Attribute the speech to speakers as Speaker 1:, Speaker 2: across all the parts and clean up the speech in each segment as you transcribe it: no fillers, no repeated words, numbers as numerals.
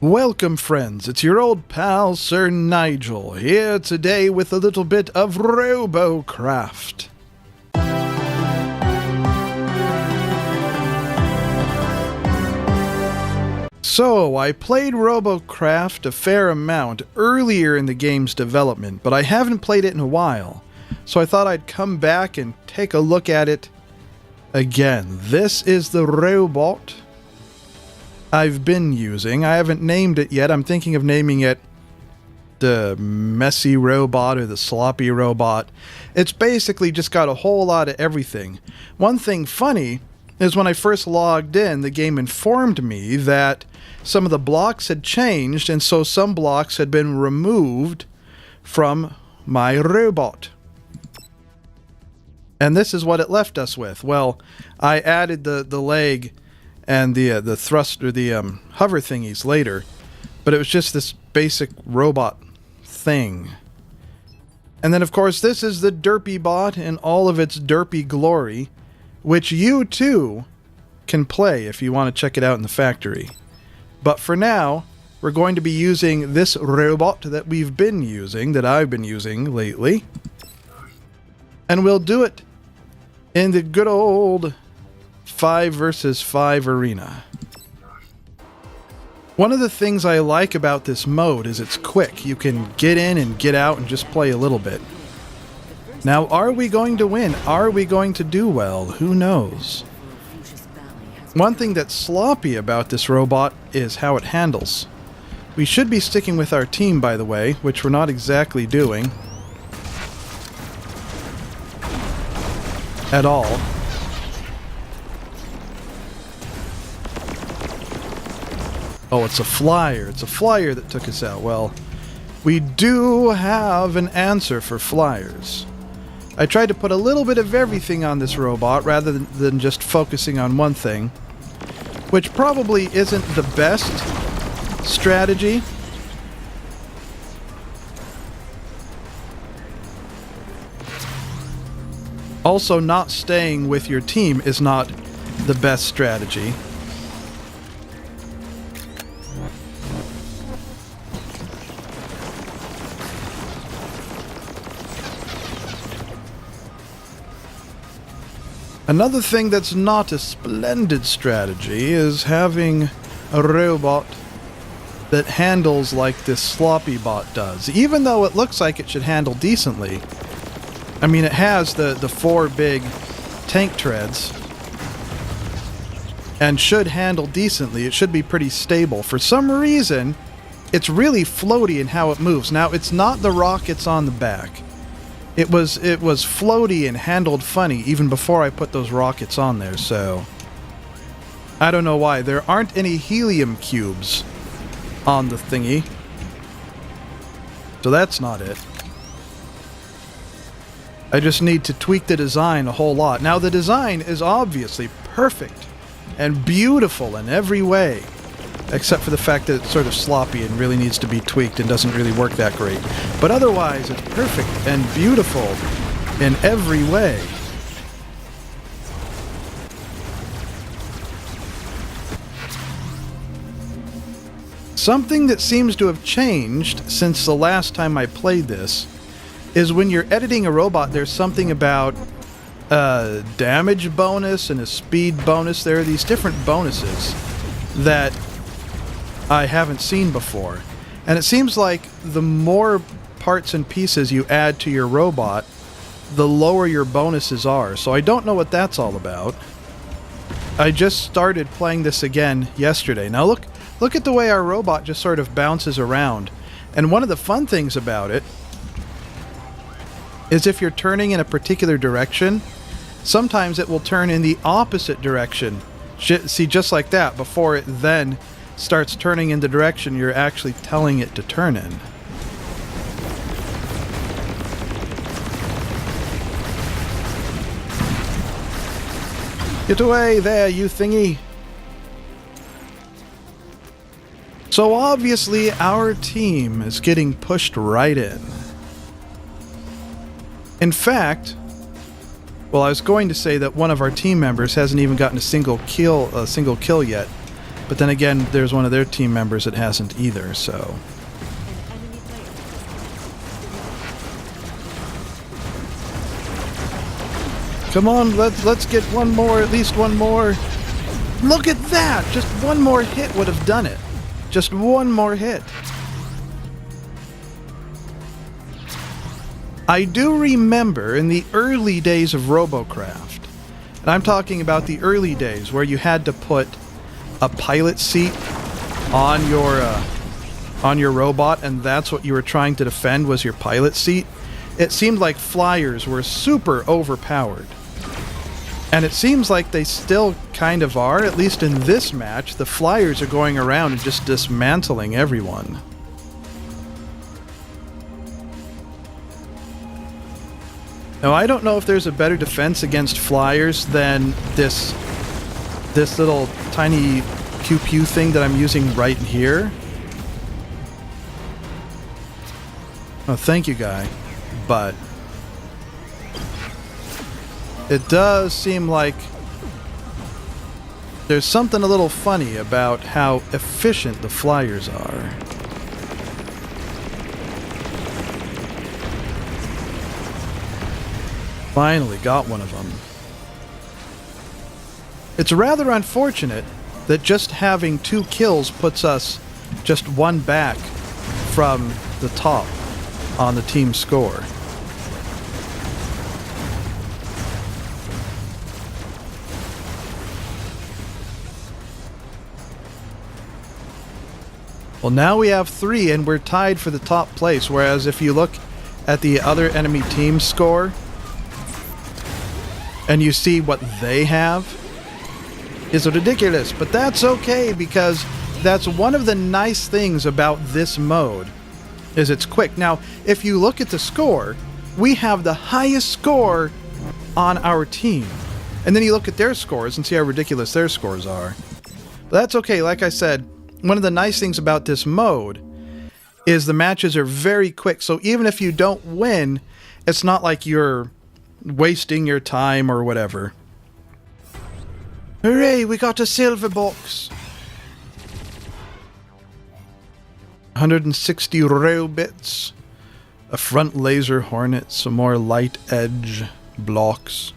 Speaker 1: Welcome, friends. It's your old pal, Sir Nigel, here today with a little bit of Robocraft. So, I played Robocraft a fair amount earlier in the game's development, but I haven't played it in a while, so I thought I'd come back and take a look at it again. This is the robot I've been using. I haven't named it yet. I'm thinking of naming it the messy robot or the sloppy robot. It's basically just got a whole lot of everything. One thing funny is when I first logged in, the game informed me that some of the blocks had changed, and so some blocks had been removed from my robot. And this is what it left us with. Well, I added the leg and the thrust or the hover thingies later, but it was just this basic robot thing. And then of course this is the derpy bot in all of its derpy glory, which you too can play if you want to check it out in the factory. But for now, we're going to be using this robot that we've been using, that I've been using lately, and we'll do it in the good old 5 versus 5 arena. One of the things I like about this mode is it's quick. You can get in and get out and just play a little bit. Now, are we going to win? Are we going to do well? Who knows? One thing that's sloppy about this robot is how it handles. We should be sticking with our team, by the way, which we're not exactly doing at all. Oh, it's a flyer. It's a flyer that took us out. Well, we do have an answer for flyers. I tried to put a little bit of everything on this robot rather than just focusing on one thing, which probably isn't the best strategy. Also, not staying with your team is not the best strategy. Another thing that's not a splendid strategy is having a robot that handles like this sloppy bot does. Even though it looks like it should handle decently. I mean, it has the 4 big tank treads and should handle decently. It should be pretty stable. For some reason, it's really floaty in how it moves. Now, it's not the rockets on the back. It was floaty and handled funny even before I put those rockets on there, so I don't know why. There aren't any helium cubes on the thingy, so that's not it. I just need to tweak the design a whole lot. Now, the design is obviously perfect and beautiful in every way, except for the fact that it's sort of sloppy and really needs to be tweaked and doesn't really work that great. But otherwise, it's perfect and beautiful in every way. Something that seems to have changed since the last time I played this is when you're editing a robot, there's something about a damage bonus and a speed bonus. There are these different bonuses that I haven't seen before. And it seems like the more parts and pieces you add to your robot, the lower your bonuses are. So I don't know what that's all about. I just started playing this again yesterday. Now look at the way our robot just sort of bounces around. And one of the fun things about it is if you're turning in a particular direction, sometimes it will turn in the opposite direction. See, just like that, before it then starts turning in the direction you're actually telling it to turn in. Get away there, you thingy! So obviously our team is getting pushed right in. In fact, well, I was going to say that one of our team members hasn't even gotten a single kill yet, But then again, there's one of their team members that hasn't either, so... Come on, let's get one more, at least one more. Look at that! Just one more hit would have done it. Just one more hit. I do remember in the early days of Robocraft, and I'm talking about the early days where you had to put a pilot seat on your robot, and that's what you were trying to defend was your pilot seat. It seemed like flyers were super overpowered. And it seems like they still kind of are, at least in this match. The flyers are going around and just dismantling everyone. Now, I don't know if there's a better defense against flyers than this little tiny pew-pew thing that I'm using right here. Oh, thank you, guy. But... it does seem like there's something a little funny about how efficient the flyers are. Finally got one of them. It's rather unfortunate that just having 2 kills puts us just 1 back from the top on the team score. Well, now we have 3 and we're tied for the top place, whereas if you look at the other enemy team's score and you see what they have, is ridiculous. But that's okay, because that's one of the nice things about this mode, is it's quick. Now, if you look at the score, we have the highest score on our team. And then you look at their scores and see how ridiculous their scores are. But that's okay, like I said. One of the nice things about this mode is the matches are very quick, so even if you don't win, it's not like you're wasting your time or whatever. Hooray, we got a silver box! 160 rail bits, a front laser hornet, some more light edge blocks.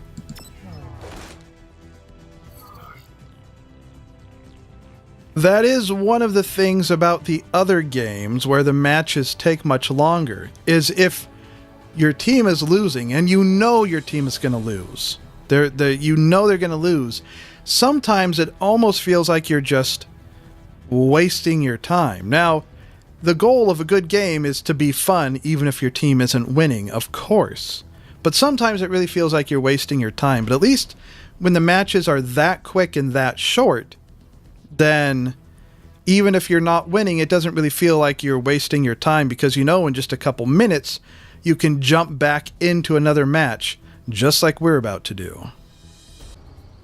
Speaker 1: That is one of the things about the other games where the matches take much longer, is if your team is losing and you know your team is going to lose. You know they're going to lose. Sometimes it almost feels like you're just wasting your time. Now, the goal of a good game is to be fun even if your team isn't winning, of course. But sometimes it really feels like you're wasting your time. But at least when the matches are that quick and that short, then even if you're not winning, it doesn't really feel like you're wasting your time, because you know in just a couple minutes you can jump back into another match, just like we're about to do.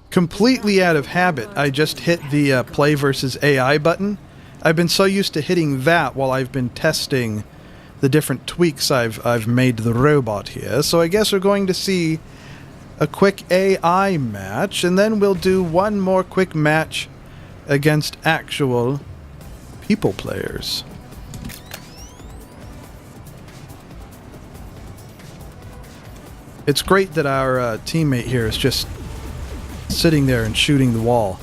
Speaker 1: Completely out of habit, I just hit the play versus AI button. I've been so used to hitting that while I've been testing the different tweaks I've made to the robot here, so I guess we're going to see a quick AI match, and then we'll do one more quick match against actual people players. It's great that our teammate here is just sitting there and shooting the wall.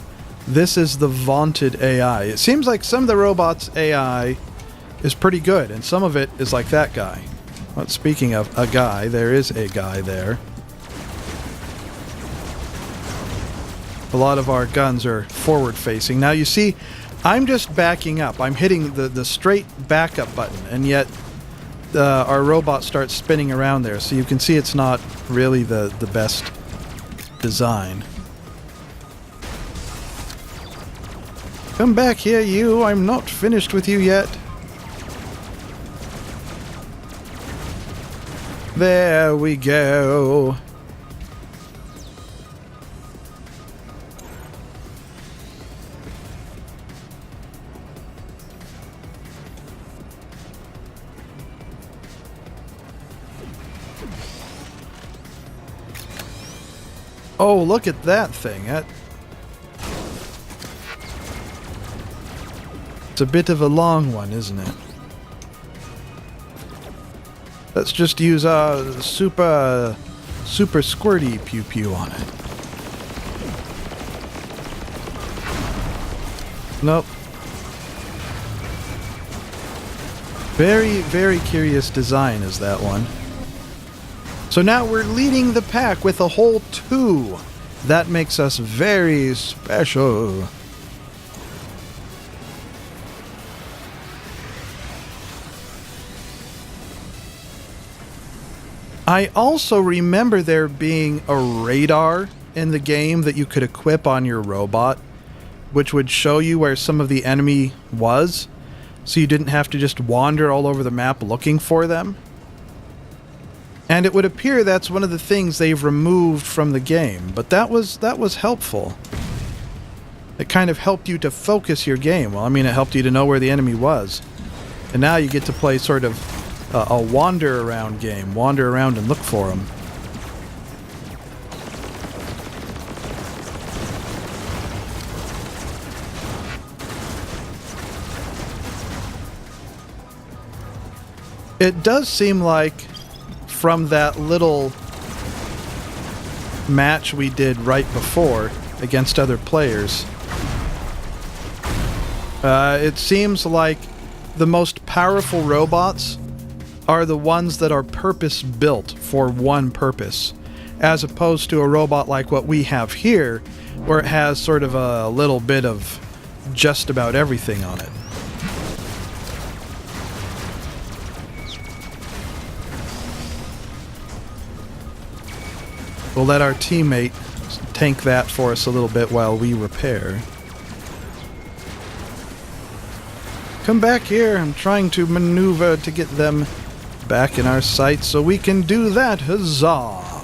Speaker 1: This is the vaunted AI. It seems like some of the robots' AI is pretty good, and some of it is like that guy. Well, speaking of a guy, there is a guy there. A lot of our guns are forward-facing. Now you see, I'm just backing up. I'm hitting the straight backup button, and yet our robot starts spinning around there. So you can see it's not really the best design. Come back here, you. I'm not finished with you yet. There we go. Oh, look at that thing. It's a bit of a long one, isn't it? Let's just use a super squirty pew pew on it. Nope. Very, very curious design is that one. So now we're leading the pack with a whole 2. That makes us very special. I also remember there being a radar in the game that you could equip on your robot, which would show you where some of the enemy was, so you didn't have to just wander all over the map looking for them. And it would appear that's one of the things they've removed from the game, but that was helpful. It kind of helped you to focus your game. Well, I mean, it helped you to know where the enemy was. And now you get to play sort of a wander around game. Wander around and look for them. It does seem like from that little match we did right before against other players, it seems like the most powerful robots are the ones that are purpose-built for one purpose, as opposed to a robot like what we have here, where it has sort of a little bit of just about everything on it. We'll let our teammate tank that for us a little bit while we repair. Come back here. I'm trying to maneuver to get them back in our sights so we can do that. Huzzah!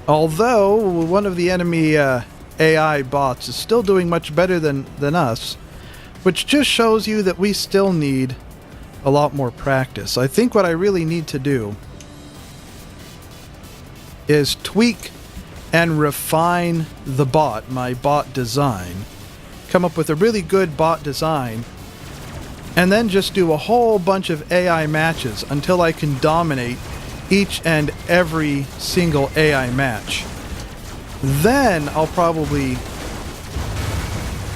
Speaker 1: Although one of the enemy AI bots is still doing much better than us, which just shows you that we still need a lot more practice. I think what I really need to do is tweak and refine the bot, my bot design, come up with a really good bot design, and then just do a whole bunch of AI matches until I can dominate each and every single AI match. Then I'll probably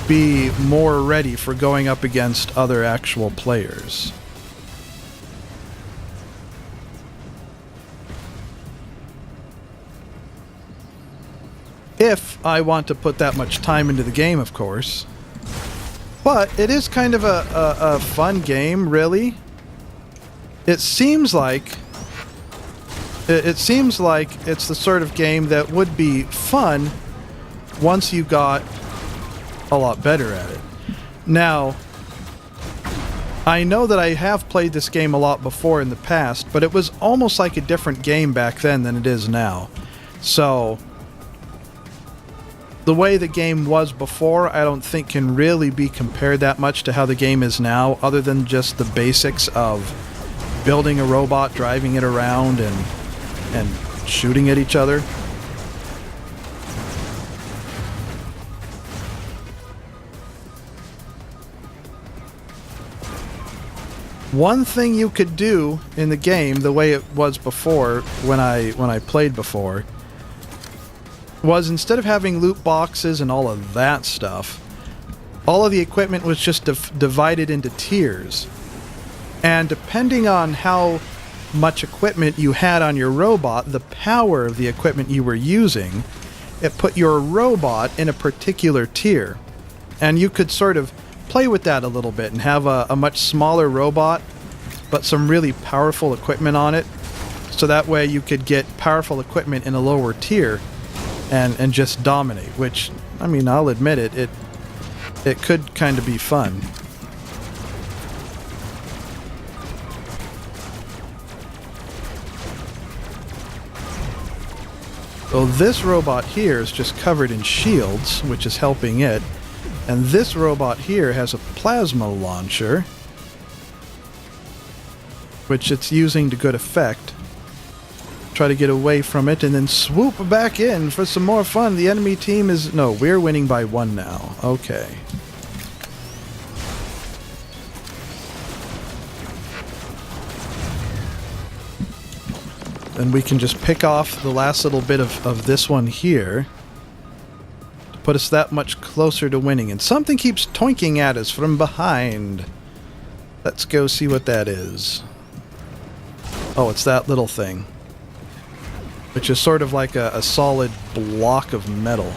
Speaker 1: be more ready for going up against other actual players. If I want to put that much time into the game, of course. But it is kind of a fun game, really. It seems like it's the sort of game that would be fun once you got a lot better at it. Now, I know that I have played this game a lot before in the past, but it was almost like a different game back then than it is now. So the way the game was before, I don't think can really be compared that much to how the game is now, other than just the basics of building a robot, driving it around, and shooting at each other. One thing you could do in the game, the way it was before, when I played before, was instead of having loot boxes and all of that stuff, all of the equipment was just divided into tiers. And depending on how much equipment you had on your robot, the power of the equipment you were using, it put your robot in a particular tier. And you could sort of play with that a little bit and have a much smaller robot, but some really powerful equipment on it. So that way you could get powerful equipment in a lower tier and just dominate, which, I mean, I'll admit it could kind of be fun. So this robot here is just covered in shields, which is helping it. And this robot here has a plasma launcher, which it's using to good effect. Try to get away from it and then swoop back in for some more fun. The enemy team is... No, we're winning by 1 now. Okay. Then we can just pick off the last little bit of this one here to put us that much closer to winning. And something keeps toinking at us from behind. Let's go see what that is. Oh, it's that little thing, which is sort of like a solid block of metal.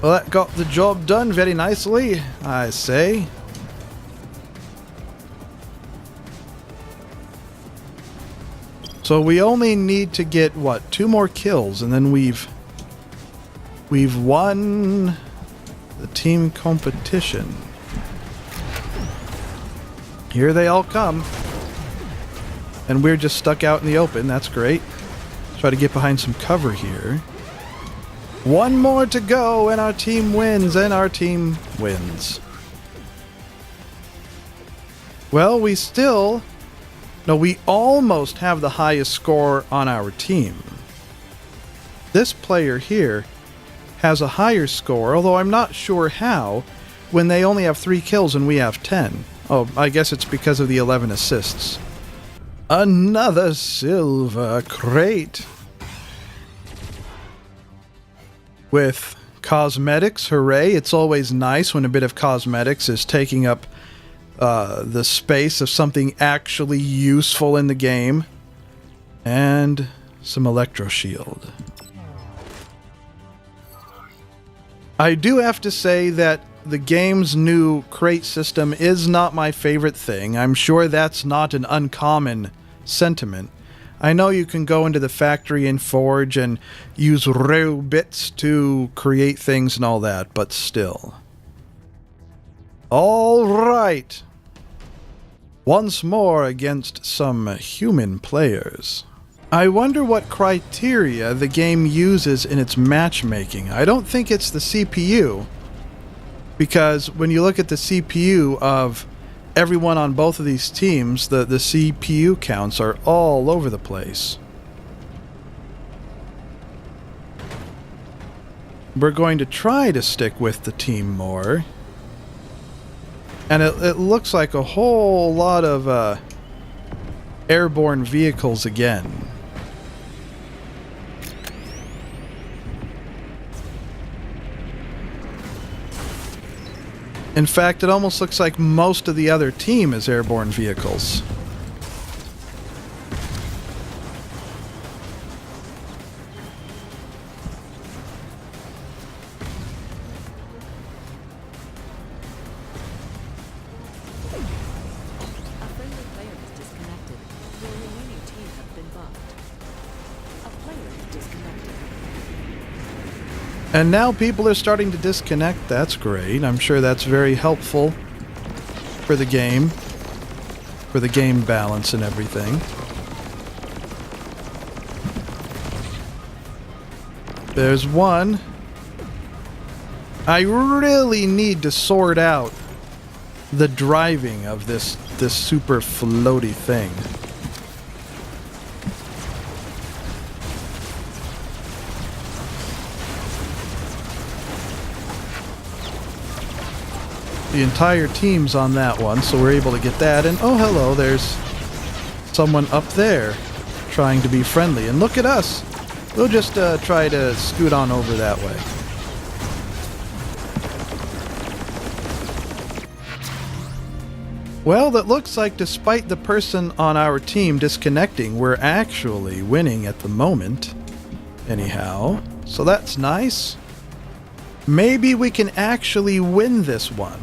Speaker 1: Well, that got the job done very nicely, I say. So we only need to get, what, 2 more kills, and then we've won the team competition. Here they all come. And we're just stuck out in the open. That's great. Try to get behind some cover here. 1 more to go and our team wins, and our team wins. Well, we still... No, we almost have the highest score on our team. This player here has a higher score, although I'm not sure how, when they only have 3 kills and we have 10. Oh, I guess it's because of the 11 assists. Another silver crate. With cosmetics, hooray. It's always nice when a bit of cosmetics is taking up the space of something actually useful in the game. And some electro shield. I do have to say that the game's new crate system is not my favorite thing. I'm sure that's not an uncommon sentiment. I know you can go into the factory and forge and use raw bits to create things and all that, but still. All right. Once more against some human players. I wonder what criteria the game uses in its matchmaking. I don't think it's the CPU, because when you look at the CPU of everyone on both of these teams, the CPU counts are all over the place. We're going to try to stick with the team more. And it looks like a whole lot of airborne vehicles again. In fact, it almost looks like most of the other team is airborne vehicles. And now people are starting to disconnect. That's great. I'm sure that's very helpful for the game balance and everything. There's one. I really need to sort out the driving of this super floaty thing. The entire team's on that one, so we're able to get that. And oh, hello, there's someone up there trying to be friendly. And look at us. We'll just try to scoot on over that way. Well, that looks like despite the person on our team disconnecting, we're actually winning at the moment. Anyhow, so that's nice. Maybe we can actually win this one.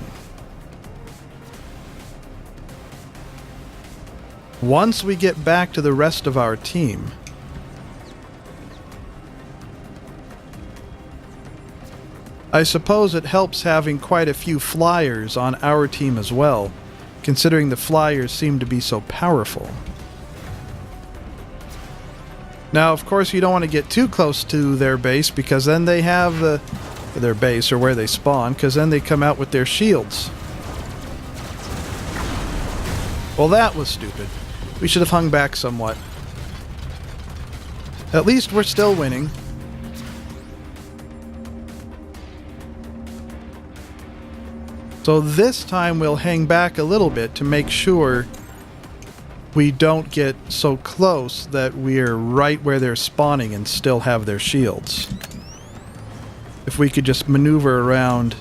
Speaker 1: Once we get back to the rest of our team. I suppose it helps having quite a few flyers on our team as well, considering the flyers seem to be so powerful. Now, of course, you don't want to get too close to their base, because then they have the their base or where they spawn, because then they come out with their shields. Well, that was stupid. We should have hung back somewhat. At least we're still winning. So this time we'll hang back a little bit to make sure we don't get so close that we're right where they're spawning and still have their shields. If we could just maneuver around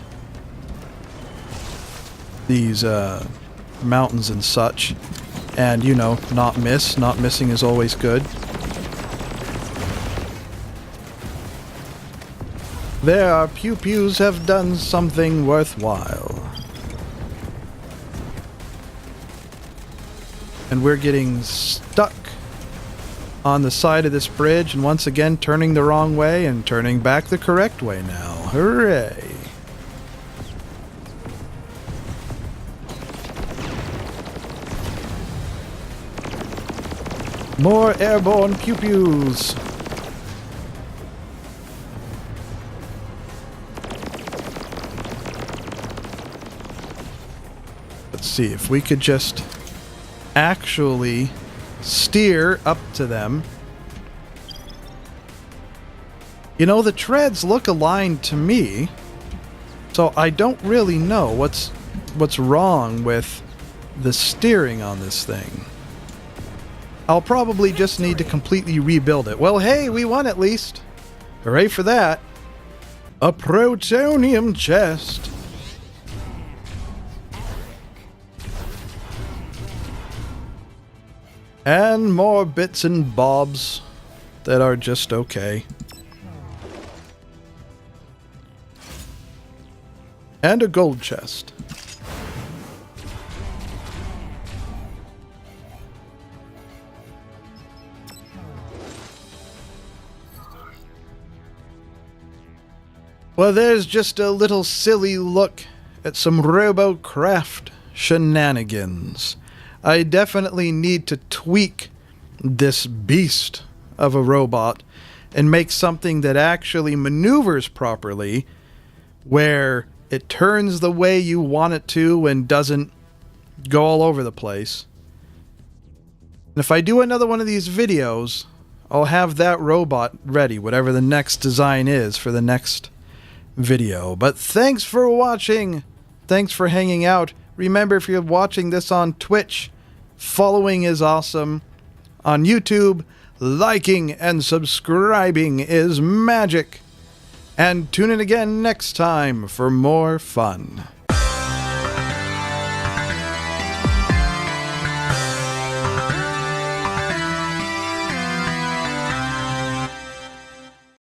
Speaker 1: these mountains and such, and, you know, not miss. Not missing is always good. There, our pew-pews have done something worthwhile. And we're getting stuck on the side of this bridge, and once again turning the wrong way and turning back the correct way now. Hooray! More airborne pew-pews! Let's see if we could just actually steer up to them. You know, the treads look aligned to me, so I don't really know what's wrong with the steering on this thing. I'll probably just need to completely rebuild it. Well, hey, we won at least. Hooray for that. A protonium chest. And more bits and bobs that are just okay. And a gold chest. Well, there's just a little silly look at some Robocraft shenanigans. I definitely need to tweak this beast of a robot and make something that actually maneuvers properly, where it turns the way you want it to and doesn't go all over the place. And if I do another one of these videos, I'll have that robot ready, whatever the next design is for the next video. But thanks for watching. Thanks for hanging out. Remember, if you're watching this on Twitch, following is awesome. On YouTube, liking and subscribing is magic. And tune in again next time for more fun.